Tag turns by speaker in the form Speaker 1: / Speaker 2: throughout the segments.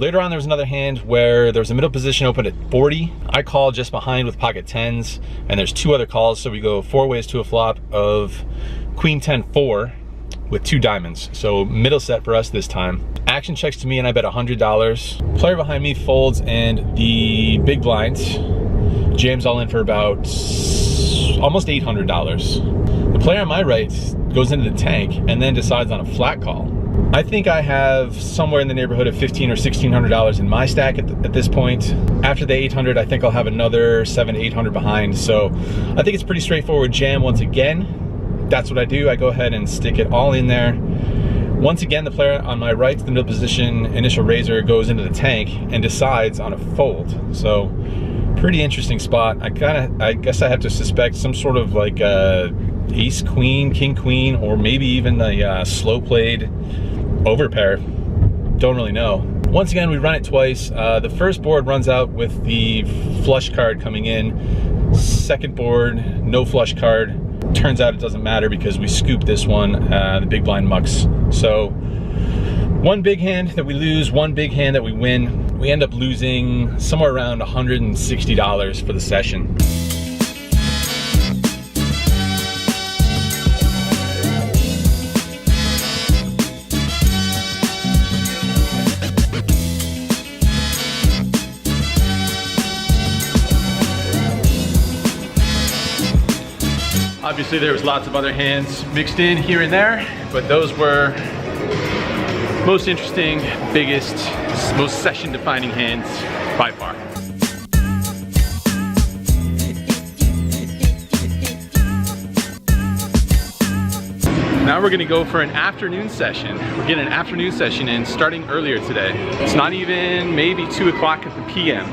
Speaker 1: Later on, there was another hand where there was a middle position open at 40. I call just behind with pocket 10s, and there's 2 other calls, so we go 4 ways to a flop of queen 10-4 with 2 diamonds. So middle set for us this time. Action checks to me and I bet $100. Player behind me folds and the big blind jams all in for about almost $800. The player on my right goes into the tank and then decides on a flat call. I think I have somewhere in the neighborhood of $1,500 or $1,600 in my stack at this point. After the 800, I think I'll have another 700 to 800 behind. So I think it's pretty straightforward jam once again. That's what I do. I go ahead and stick it all in there. Once again, the player on my right, the middle position, initial raiser, goes into the tank and decides on a fold. So pretty interesting spot. I guess I have to suspect some sort of like ace queen, king queen, or maybe even the slow played overpair. Don't really know. Once again, we run it twice. The first board runs out with the flush card coming in. Second board, no flush card. Turns out it doesn't matter because we scoop this one, the big blind mucks. So one big hand that we lose, one big hand that we win. We end up losing somewhere around $160 for the session. Obviously there was lots of other hands mixed in here and there, but those were most interesting, biggest, most session defining hands by far. Now we're gonna go for an afternoon session. We're getting an afternoon session in starting earlier today. It's not even maybe 2 o'clock at the PM.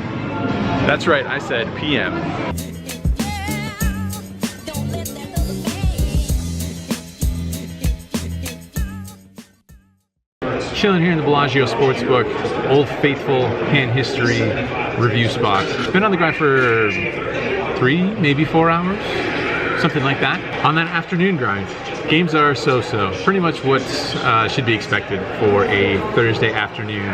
Speaker 1: That's right, I said PM. Chilling here in the Bellagio Sportsbook, Old Faithful hand history review spot. Been on the grind for 3, maybe 4 hours, something like that. On that afternoon grind, games are so-so. Pretty much what should be expected for a Thursday afternoon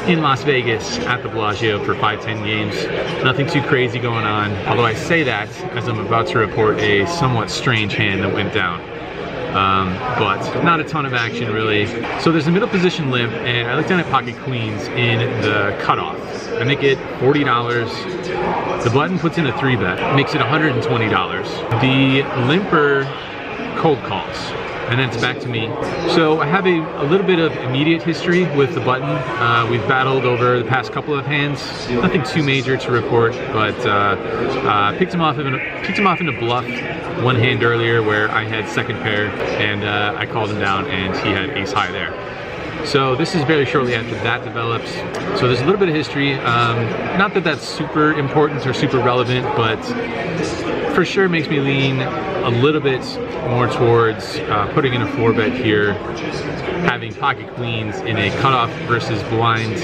Speaker 1: in Las Vegas at the Bellagio for 5-10 games. Nothing too crazy going on. Although I say that as I'm about to report a somewhat strange hand that went down. But not a ton of action really. So there's a middle position limp, and I look down at pocket queens in the cutoff. I make it $40. The button puts in a 3-bet, makes it $120. The limper cold calls, and then it's back to me. So I have a little bit of immediate history with the button. We've battled over the past couple of hands. Nothing too major to report, but picked him off in a bluff one hand earlier where I had second pair, and I called him down and he had ace high there. So this is very shortly after that develops. So there's a little bit of history. Not that that's super important or super relevant, but for sure makes me lean a little bit more towards putting in a 4-bet here, having pocket queens in a cutoff versus blind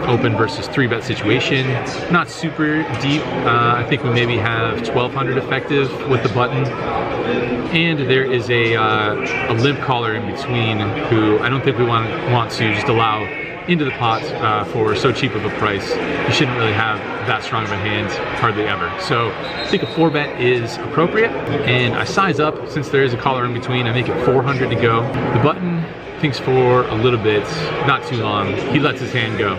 Speaker 1: open versus 3-bet situation. Not super deep. I think we maybe have 1200 effective with the button. And there is a limp caller in between who I don't think we want to just allow into the pot for so cheap of a price. You shouldn't really have that strong of a hand, hardly ever. So I think a 4-bet is appropriate, and I size up since there is a caller in between. I make it 400 to go. The button thinks for a little bit, not too long. He lets his hand go.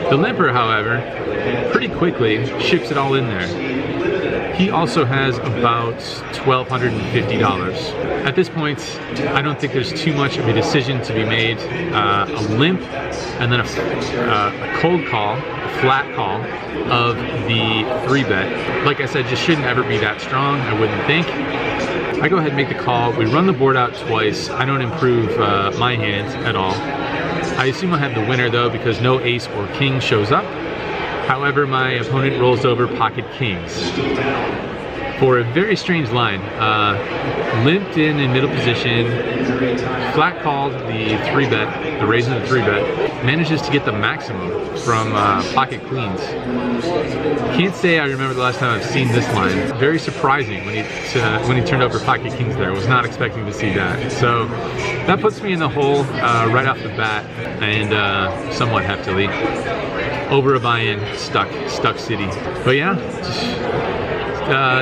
Speaker 1: The limper, however, pretty quickly ships it all in there. He also has about $1,250. At this point, I don't think there's too much of a decision to be made. A limp and then a cold call, a flat call of the 3-bet. Like I said, just shouldn't ever be that strong, I wouldn't think. I go ahead and make the call. We run the board out twice. I don't improve my hand at all. I assume I have the winner though because no ace or king shows up. However, my opponent rolls over pocket kings. for a very strange line. Limped in middle position, flat called the 3-bet, the raise in the 3-bet, manages to get the maximum from pocket queens. Can't say I remember the last time I've seen this line. Very surprising when he turned over pocket kings there. Was not expecting to see that. So that puts me in the hole right off the bat, and somewhat heftily. Over a buy-in, stuck city. But yeah,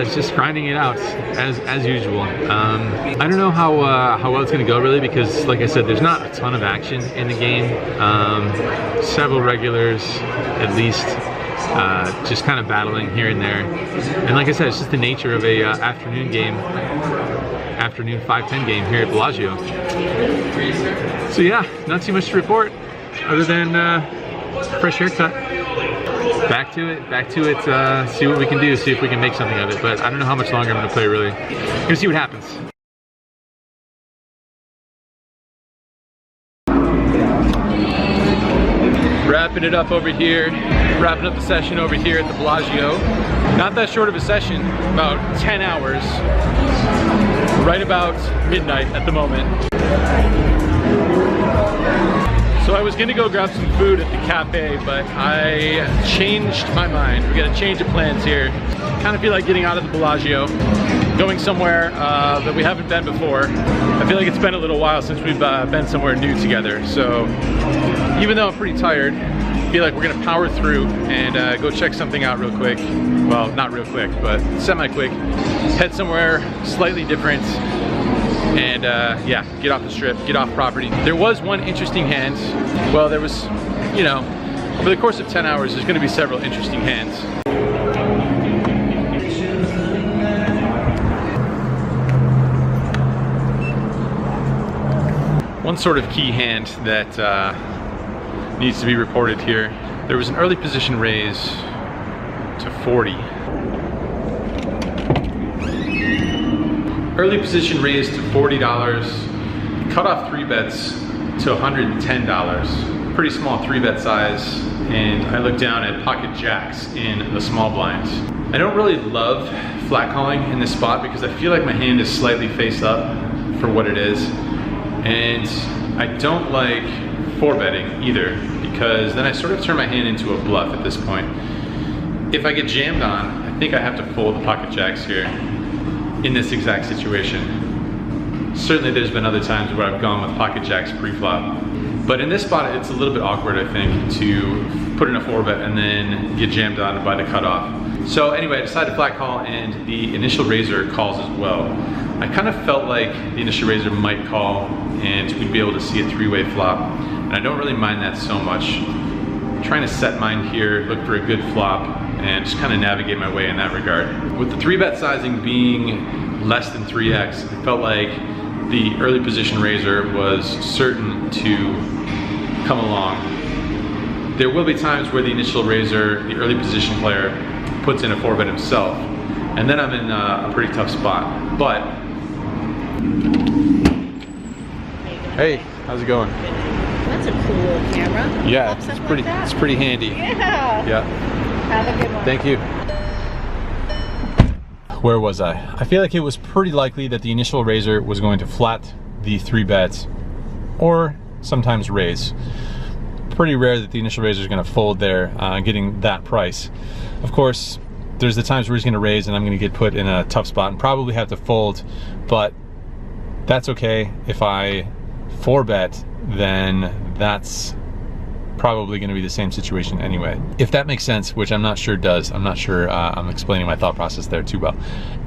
Speaker 1: just grinding it out as usual. I don't know how well it's going to go really, because like I said, there's not a ton of action in the game. Several regulars at least, just kind of battling here and there. And like I said, it's just the nature of a afternoon game, afternoon 5-10 game here at Bellagio. So yeah, not too much to report other than fresh haircut. Back to it, see what we can do, see if we can make something of it. But I don't know how much longer I'm gonna play really. Gonna see what happens. Wrapping it up over here, wrapping up the session over here at the Bellagio. Not that short of a session, about 10 hours. Right about midnight at the moment. So I was gonna go grab some food at the cafe, but I changed my mind. We got a change of plans here. Kind of feel like getting out of the Bellagio, going somewhere that we haven't been before. I feel like it's been a little while since we've been somewhere new together. So even though I'm pretty tired, I feel like we're gonna power through and go check something out real quick. Well, not real quick, but semi-quick. Head somewhere slightly different. And yeah, get off the strip, get off property. There was one interesting hand. Well, there was, you know, over the course of 10 hours, there's gonna be several interesting hands. One sort of key hand that needs to be reported here. There was an early position raise to 40. Early position raised to $40, cutoff 3-bets to $110. Pretty small 3-bet size, and I look down at pocket jacks in the small blinds. I don't really love flat calling in this spot because I feel like my hand is slightly face up for what it is, and I don't like 4-betting either because then I sort of turn my hand into a bluff at this point. If I get jammed on, I think I have to fold the pocket jacks here. In this exact situation. Certainly there's been other times where I've gone with pocket jacks pre-flop. But in this spot, it's a little bit awkward, I think, to put in a 4-bet and then get jammed on by the cutoff. So anyway, I decided to flat call, and the initial raiser calls as well. I kind of felt like the initial raiser might call and we'd be able to see a 3-way flop. And I don't really mind that so much. I'm trying to set mine here, look for a good flop, and just kind of navigate my way in that regard. With the 3-bet sizing being less than 3x, it felt like the early position raiser was certain to come along. There will be times where the initial raiser, the early position player, puts in a 4-bet himself, and then I'm in a pretty tough spot. But hey, how's it going?
Speaker 2: That's a cool little camera.
Speaker 1: Yeah, it's pretty handy.
Speaker 2: Yeah.
Speaker 1: Yeah.
Speaker 2: Have a good one.
Speaker 1: Thank you. Where was I? I feel like it was pretty likely that the initial raiser was going to flat the 3-bets or sometimes raise. Pretty rare that the initial raiser is going to fold there, getting that price. Of course, there's the times where he's going to raise and I'm going to get put in a tough spot and probably have to fold, but that's okay. If I 4-bet, then that's probably going to be the same situation anyway. If that makes sense, which I'm not sure does. I'm not sure I'm explaining my thought process there too well.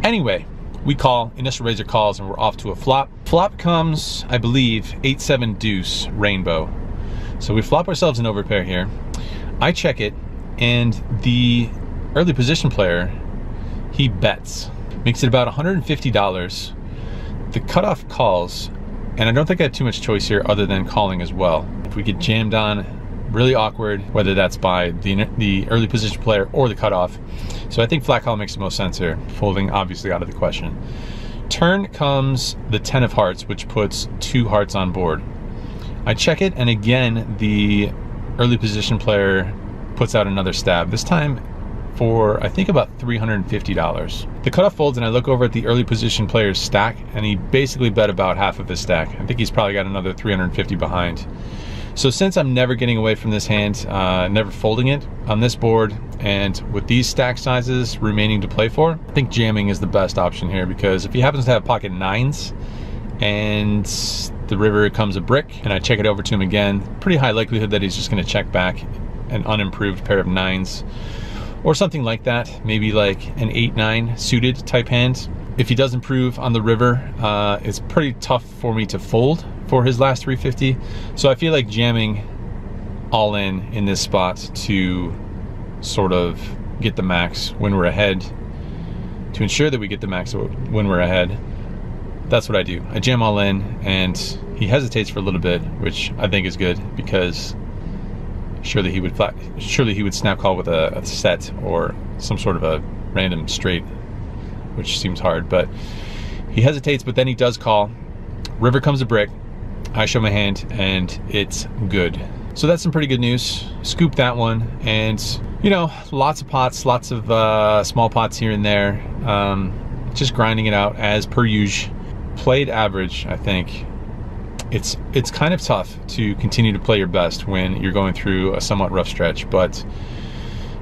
Speaker 1: Anyway, we call, initial raiser calls, and we're off to a flop. Flop comes, I believe, 8-7 deuce rainbow. So we flop ourselves an overpair here. I check it, and the early position player, he bets. Makes it about $150. The cutoff calls, and I don't think I have too much choice here other than calling as well. If we get jammed on, really awkward, whether that's by the early position player or the cutoff. So I think flat call makes the most sense here. Folding obviously out of the question. Turn comes the 10 of hearts, which puts 2 hearts on board. I check it, and again, the early position player puts out another stab. This time for I think about $350. The cutoff folds and I look over at the early position player's stack, and he basically bet about half of his stack. I think he's probably got another 350 behind. So since I'm never getting away from this hand, never folding it on this board, and with these stack sizes remaining to play for, I think jamming is the best option here, because if he happens to have pocket nines and the river comes a brick and I check it over to him again, pretty high likelihood that he's just going to check back an unimproved pair of nines or something like that, maybe like an 8-9 suited type hand. If he does improve on the river, it's pretty tough for me to fold for his last 350. So I feel like jamming all in this spot to sort of get the max when we're ahead, to ensure that we get the max when we're ahead. That's what I do. I jam all in, and he hesitates for a little bit, which I think is good, because surely he would snap call with a set or some sort of a random straight, which seems hard, but he hesitates, but then he does call. River comes a brick, I show my hand, and it's good. So that's some pretty good news. Scoop that one, and you know, lots of pots, lots of small pots here and there, just grinding it out as per usual. Played average, I think. It's kind of tough to continue to play your best when you're going through a somewhat rough stretch, but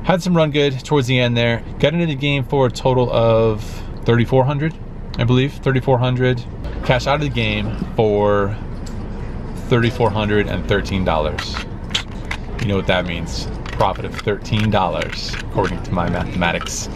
Speaker 1: had some run good towards the end there. Got into the game for a total of 3,400, I believe, 3,400. Cash out of the game for $3,413. You know what that means? Profit of $13, according to my mathematics.